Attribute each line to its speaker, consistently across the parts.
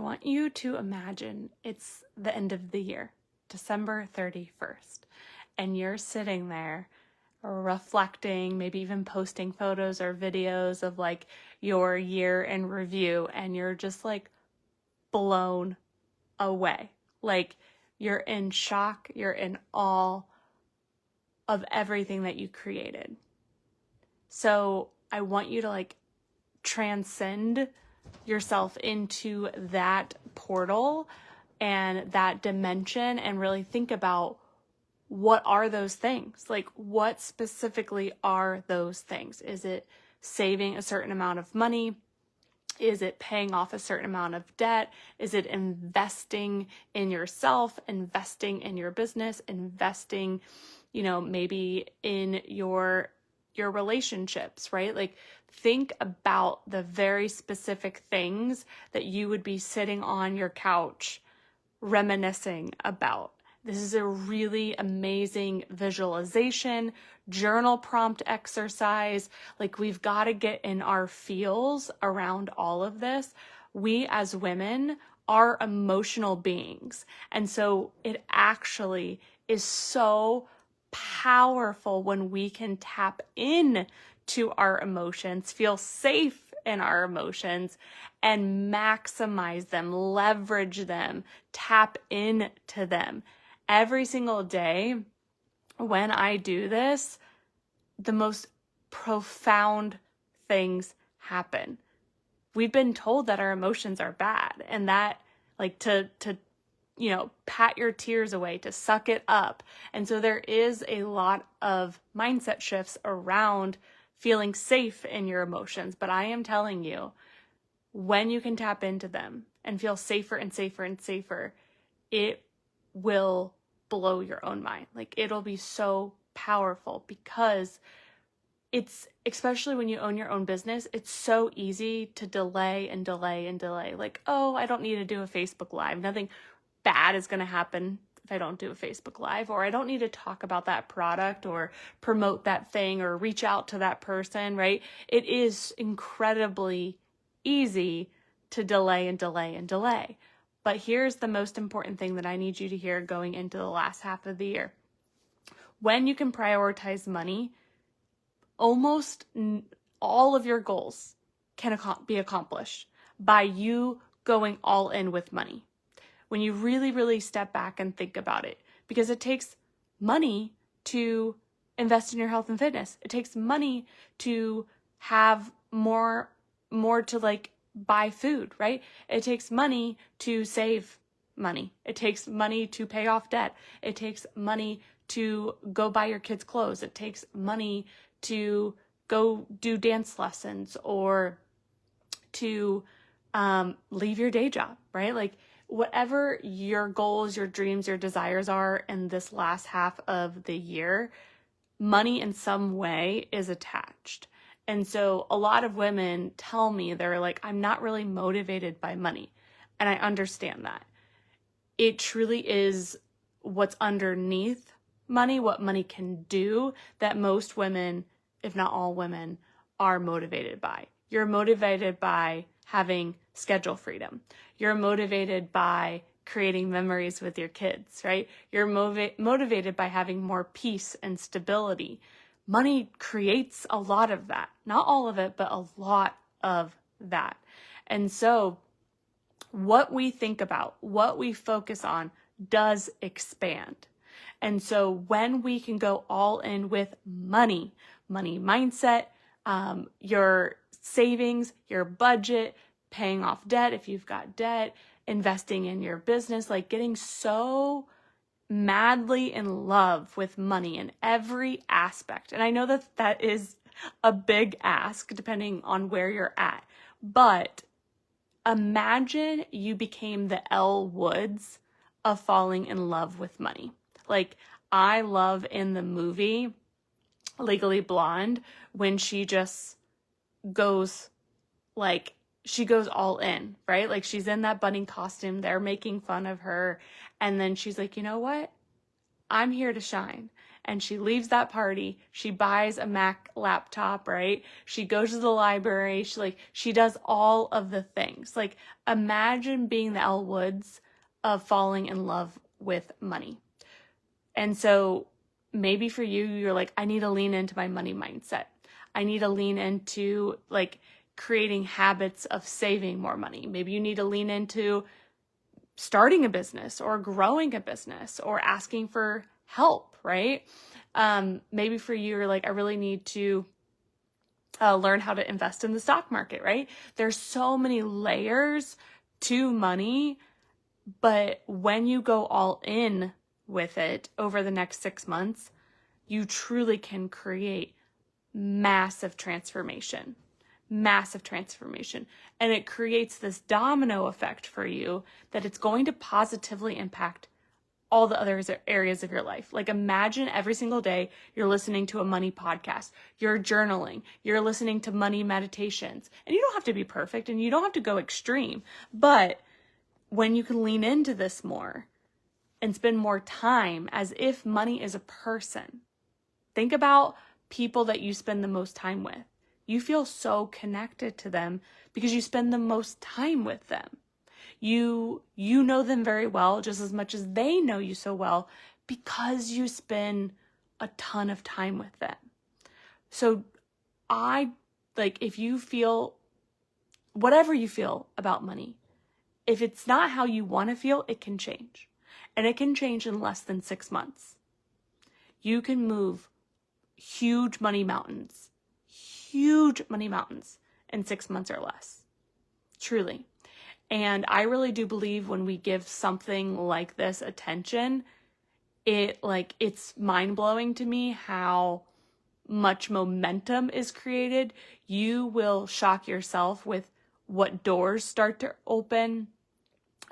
Speaker 1: I want you to imagine it's the end of the year, December 31st, and you're sitting there reflecting, maybe even posting photos or videos of like your year in review, and you're just like blown away. Like you're in shock, you're in awe of everything that you created. So I want you to like transcend yourself into that portal and that dimension and really think about what are those things? Like what specifically are those things? Is it saving a certain amount of money? Is it paying off a certain amount of debt? Is it investing in yourself, investing in your business, investing, maybe in your relationships, right? Like think about the very specific things that you would be sitting on your couch reminiscing about. This is a really amazing visualization, journal prompt exercise. Like we've got to get in our feels around all of this. We as women are emotional beings. And so it actually is so powerful when we can tap in to our emotions, feel safe in our emotions, and maximize them, leverage them, tap into them. Every single day when I do this, the most profound things happen. We've been told that our emotions are bad and that like to pat your tears away, to suck it up. And so there is a lot of mindset shifts around feeling safe in your emotions. But I am telling you, when you can tap into them and feel safer and safer and safer, it will blow your own mind. Like it'll be so powerful because it's, especially when you own your own business, it's so easy to delay and delay and delay. Like, oh, I don't need to do a Facebook Live. Nothing bad is going to happen if I don't do a Facebook Live, or I don't need to talk about that product or promote that thing or reach out to that person, right? It is incredibly easy to delay and delay and delay. But here's the most important thing that I need you to hear going into the last half of the year. When you can prioritize money, almost all of your goals can be accomplished by you going all in with money. When you really, really step back and think about it, because it takes money to invest in your health and fitness. It takes money to have more to like buy food, right? It takes money to save money. It takes money to pay off debt. It takes money to go buy your kids clothes. It takes money to go do dance lessons or to leave your day job, right? Like whatever your goals, your dreams, your desires are in this last half of the year, money in some way is attached. And so a lot of women tell me, they're like, I'm not really motivated by money. And I understand that. It truly is what's underneath money, what money can do, that most women, if not all women, are motivated by. You're motivated by having schedule freedom. You're motivated by creating memories with your kids, right? You're motivated by having more peace and stability. Money creates a lot of that. Not all of it, but a lot of that. And so what we think about, what we focus on does expand. And so when we can go all in with money mindset, your savings, your budget, paying off debt if you've got debt, investing in your business, like getting so madly in love with money in every aspect. And I know that that is a big ask depending on where you're at, but imagine you became the Elle Woods of falling in love with money. Like I love in the movie Legally Blonde when she just goes she goes all in, right? Like she's in that bunny costume, they're making fun of her. And then she's like, you know what? I'm here to shine. and she leaves that party. She buys a Mac laptop, right? She goes to the library. She does all of the things. Like, imagine being the Elle Woods of falling in love with money. And so maybe for you, you're like, I need to lean into my money mindset. I need to lean into like creating habits of saving more money. Maybe you need to lean into starting a business or growing a business or asking for help, right? Maybe for you, you're like, I really need to learn how to invest in the stock market, right? There's so many layers to money, but when you go all in with it over the next 6 months, you truly can create massive transformation. And it creates this domino effect for you that it's going to positively impact all the other areas of your life. Like, imagine every single day you're listening to a money podcast, you're journaling, you're listening to money meditations, and you don't have to be perfect and you don't have to go extreme, but when you can lean into this more and spend more time as if money is a person. Think about people that you spend the most time with. You feel so connected to them because you spend the most time with them. You know them very well, just as much as they know you so well, because you spend a ton of time with them. So if you feel, whatever you feel about money, if it's not how you want to feel, it can change. And it can change in less than 6 months. You can move huge money mountains in 6 months or less. Truly. And I really do believe when we give something like this attention, it's mind-blowing to me how much momentum is created. You will shock yourself with what doors start to open,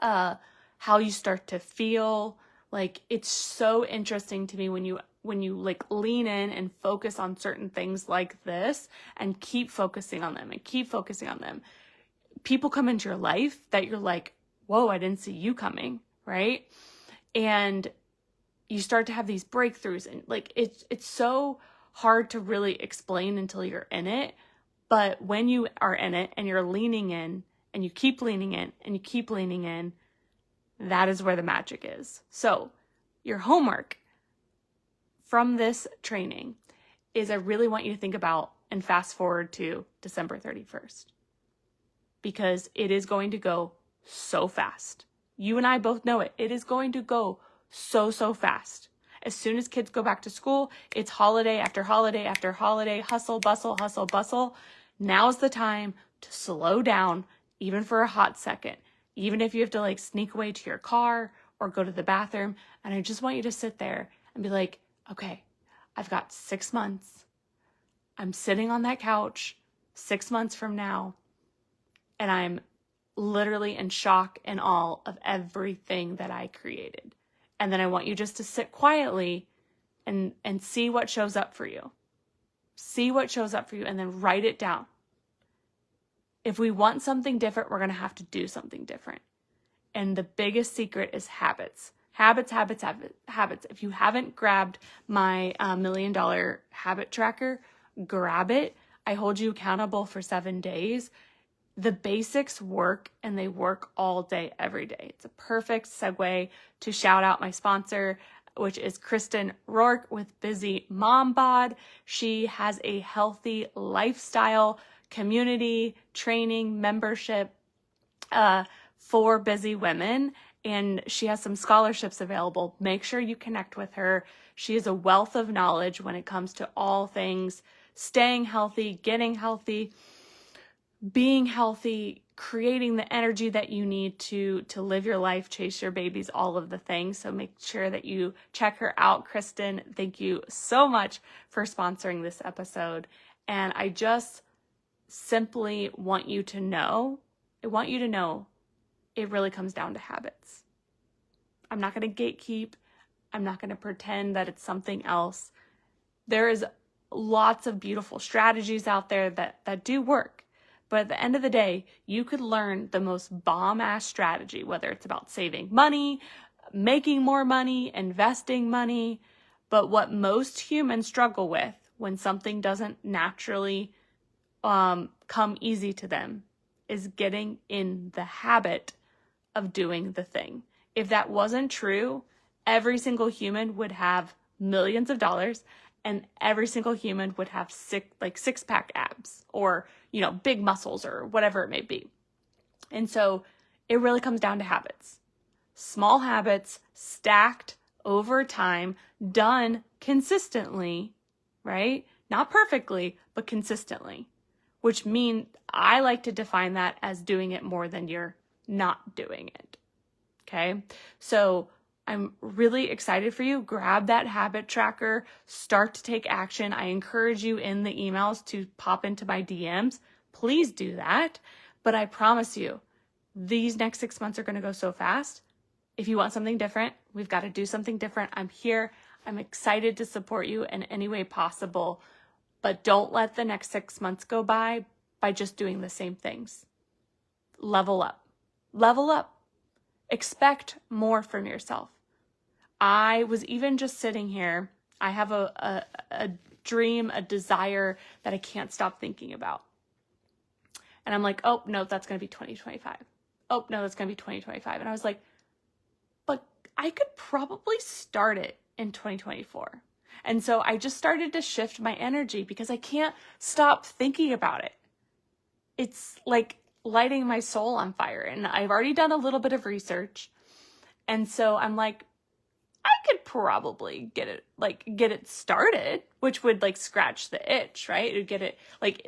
Speaker 1: how you start to feel. Like, it's so interesting to me when you like lean in and focus on certain things like this and keep focusing on them. People come into your life that you're like, whoa, I didn't see you coming, right? And you start to have these breakthroughs, and like it's so hard to really explain until you're in it. But when you are in it and you're leaning in and you keep leaning in and you keep leaning in, that is where the magic is. So your homework from this training is I really want you to think about and fast forward to December 31st. Because it is going to go so fast. You and I both know it. It is going to go so fast. As soon as kids go back to school, it's holiday after holiday after holiday, hustle, bustle. Now's the time to slow down, even for a hot second. Even if you have to like sneak away to your car or go to the bathroom. And I just want you to sit there and be like, okay, I've got 6 months. I'm sitting on that couch 6 months from now. And I'm literally in shock and awe of everything that I created. And then I want you just to sit quietly and see what shows up for you. See what shows up for you and then write it down. If we want something different, we're going to have to do something different. And the biggest secret is habits. Habits. If you haven't grabbed my $1 Million Habit Tracker, grab it. I hold you accountable for 7 days. The basics work, and they work all day, every day. It's a perfect segue to shout out my sponsor, which is Kristen Rourke with Busy Mom Bod. She has a healthy lifestyle community training membership for busy women, and she has some scholarships available. Make sure you connect with her. She is a wealth of knowledge when it comes to all things staying healthy, getting healthy, being healthy, creating the energy that you need to live your life, chase your babies, all of the things. So make sure that you check her out. Kristen, thank you so much for sponsoring this episode. And I just simply want you to know it really comes down to habits. I'm not going to gatekeep. I'm not going to pretend that it's something else. There is lots of beautiful strategies out there that do work. But at the end of the day, you could learn the most bomb-ass strategy, whether it's about saving money, making more money, investing money, But what most humans struggle with when something doesn't naturally come easy to them is getting in the habit of doing the thing. If that wasn't true, every single human would have millions of dollars and every single human would have six-pack abs or, big muscles or whatever it may be. And so it really comes down to habits. Small habits stacked over time, done consistently, right? Not perfectly, but consistently, which means I like to define that as doing it more than you're not doing it. Okay. So I'm really excited for you. Grab that habit tracker, start to take action. I encourage you in the emails to pop into my DMs. Please do that. But I promise you, these next 6 months are going to go so fast. If you want something different, we've got to do something different. I'm here. I'm excited to support you in any way possible. But don't let the next 6 months go by just doing the same things. Level up. Level up. Expect more from yourself. I was even just sitting here. I have a dream, a desire that I can't stop thinking about. And I'm like, oh, no, that's going to be 2025. Oh, no, that's going to be 2025. And I was like, but I could probably start it in 2024. And so I just started to shift my energy because I can't stop thinking about it. It's like lighting my soul on fire. And I've already done a little bit of research. And so I'm like, I could probably get it started, which would scratch the itch, right? It would get it,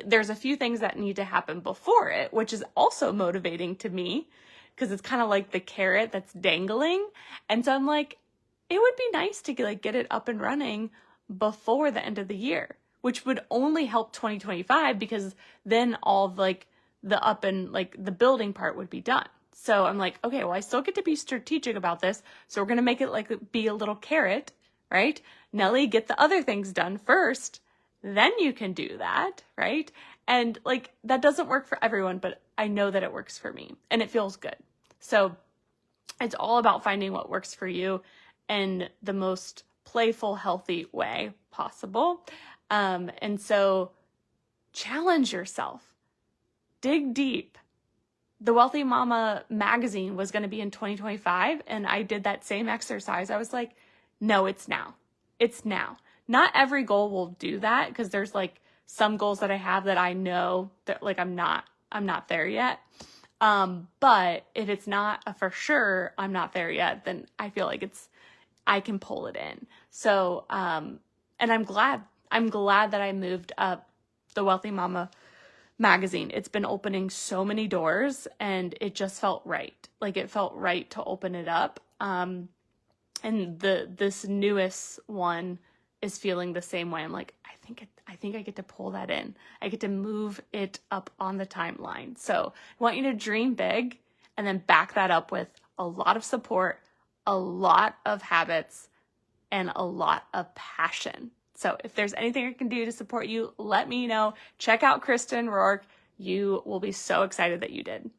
Speaker 1: there's a few things that need to happen before it, which is also motivating to me because it's kind of like the carrot that's dangling. And so I'm like, it would be nice to get it up and running before the end of the year, which would only help 2025 because then all the up and the building part would be done. So I'm like, okay, well, I still get to be strategic about this. So we're going to make it be a little carrot, right? Nellie, get the other things done first. Then you can do that, right? And that doesn't work for everyone, but I know that it works for me and it feels good. So it's all about finding what works for you in the most playful, healthy way possible. And so challenge yourself. Dig deep. The Wealthy Mama magazine was going to be in 2025, and I did that same exercise. I was like, no, it's now. It's now. Not every goal will do that because there's some goals that I have that I know that I'm not there yet. But if it's not a for sure, I'm not there yet, then I feel like I can pull it in. So, and I'm glad that I moved up the Wealthy Mama magazine. It's been opening so many doors and it just felt right. It felt right to open it up. And this newest one is feeling the same way. I'm like, I think I get to pull that in. I get to move it up on the timeline. So I want you to dream big and then back that up with a lot of support, a lot of habits, and a lot of passion. So if there's anything I can do to support you, let me know. Check out Kristen Rourke. You will be so excited that you did.